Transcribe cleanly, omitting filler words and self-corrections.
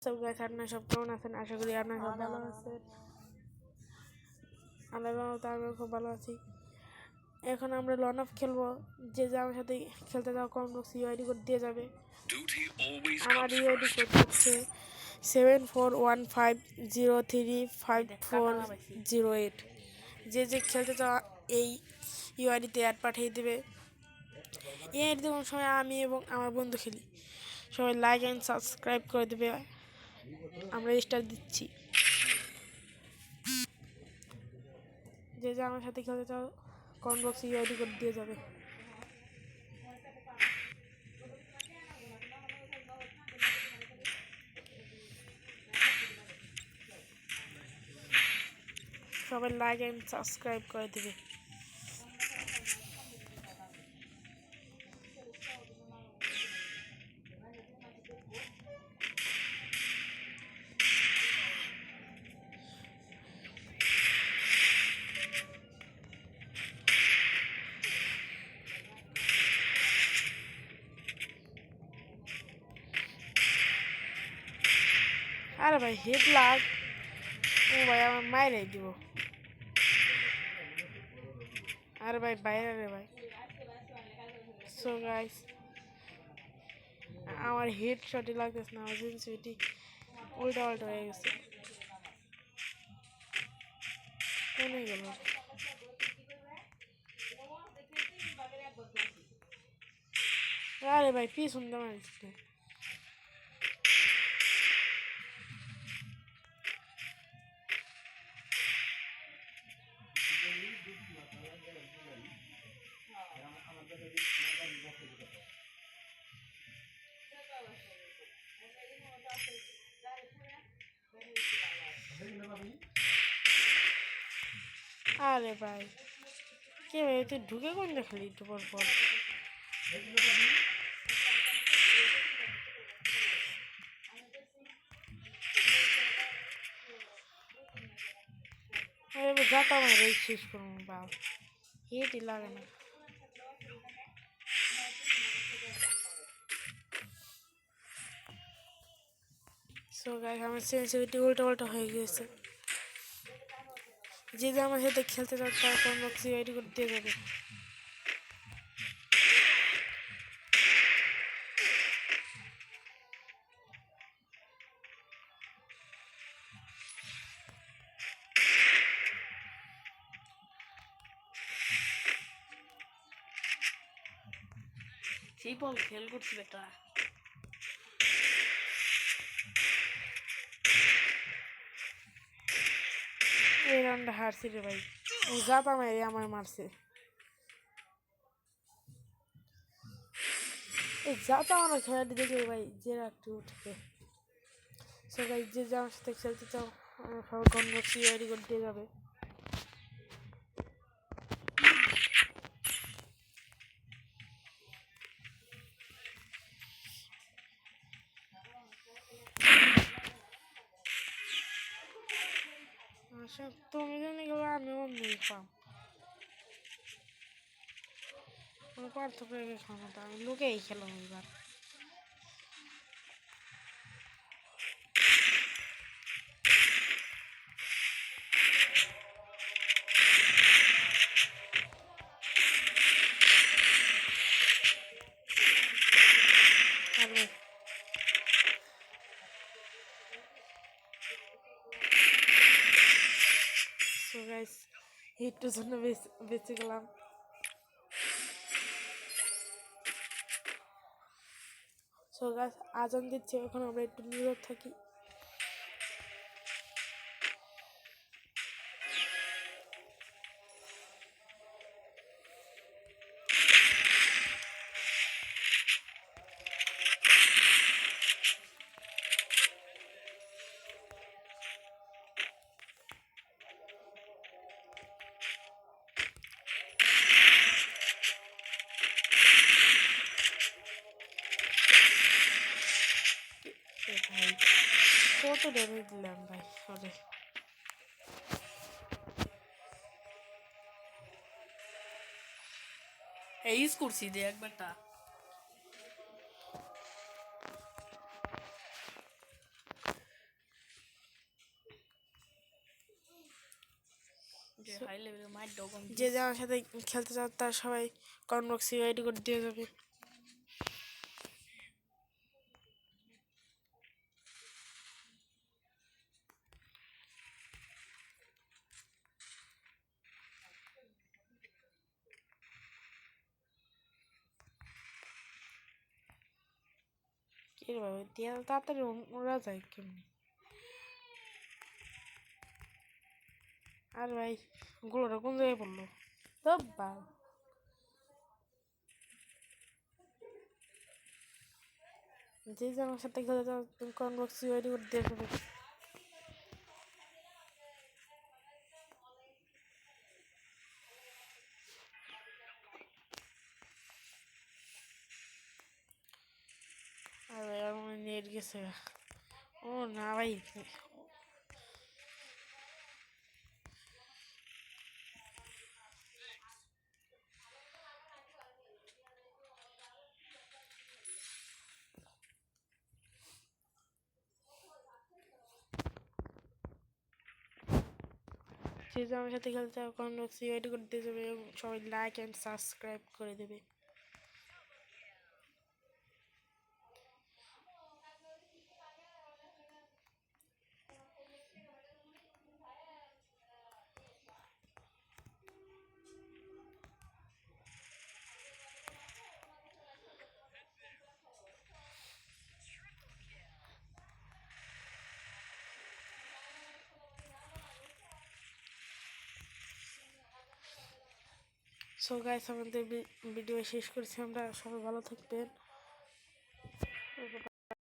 সব গাছ আপনার সব কেমন আছেন? আশা করি আপনার সব ভালো আছেন। আমিও খুব ভালো আছি। এখন আমরা লন অফ খেলবো। যে আমার সাথে খেলতে যাওয়া কমেন্ট বক্স ইউআইডি কোড দিয়ে যাবে। আমার ইউআইডি কোড হচ্ছে 7415035408। যে খেলতে চাওয়া এই ইউআইডিতে অ্যাড পাঠিয়ে দেবে। এই আইডিতে কোনো সময় আমি এবং আমার বন্ধু খেলি। সবাই লাইক অ্যান্ড সাবস্ক্রাইব করে দেবে। আমরা স্টার দিচ্ছি। যে আমার সাথে খেলতে চাও কমেন্ট বক্সে ইউআইডি কোড দিয়ে যাবে। সবাই লাইক অ্যান্ড সাবস্ক্রাইব করে দেবে। আরে ভাই হেড লাগ। ও ভাই আমার মাইরাই দিব। আরে ভাই বাইরে রে ভাই। সো গাইস আমার হেড শটই লাগতেছে না। আমার সেন্সিটিভিটি উল্টা পাল্টা হয়ে গেছে। কোনে গেল? আরে ভাই পিছন দিয়ে মারছে। আরে ভাই কে ভাই তুই ঢুকে কোন দেখালি একটু পর পর? যাতা মারে শেষ করবো বাল। হেঁটে লাগে না। সো গাইস আমার সেন্সিটিভিটি উল্টো পাল্টা হয়ে গিয়েছে। যে আমার সাথে খেলতে চাও তার কমেন্ট বক্সে ইউআইডি কোড দিয়ে যাবে। সেই বল খেল করছি বেটা। এই রাউন্ডে হারছি রে ভাই। ও যাতা মারে আমার মারছে। এই যাতা আমার খেলাটি দেখে ভাই যে রাখতে উঠবে। সো গাইস যে আমার সাথে খেলতে চাও সবার কমেন্ট বক্সে ইউআইডি কোড দিয়ে যাবে। আচ্ছা তুমি জানি গেলে আমি অন্য পাম। আমি পার্থক্য ক্ষমতা আমি লোকেই খেলাম এবার। সো গাইস একটু জন্য বেঁচে গেলাম। সো গাইস আজান দিচ্ছে এখন আমরা একটু নীরব থাকি। ভাই কত ড্যামেজ দিলাম ভাই সরে। ইউজ করছি যে একবারটা। যে হাই লেভেলের মাইর ডগন যে যে আমার সাথে খেলতে চাও তার সবাই কমেন্ট বক্সে আইডি করে দিয়ে যাবে। কি রে বাবা, দিয়া তাড়াতাড়ি ওরা যায় কেমনি? আর ভাই গুলোটা কোন জায়গায় পড়লো? তো বা যে যে আমার সাথে খেলতে চাও তুমি কমেন্ট বক্সে আইডি করে দিয়ে যাবে। আর ভাই আমার নেট গেছে। ও না ভাই, যে যে আমার সাথে খেলতে চাও কমেন্ট বক্সে আইডি করে দিয়ে যাবে এবং সবাই লাইক অ্যান্ড সাবস্ক্রাইব করে দেবে। সো গাইস, আমাদের ভিডিও শেষ করছি আমরা। সবাই ভালো থাকবেন।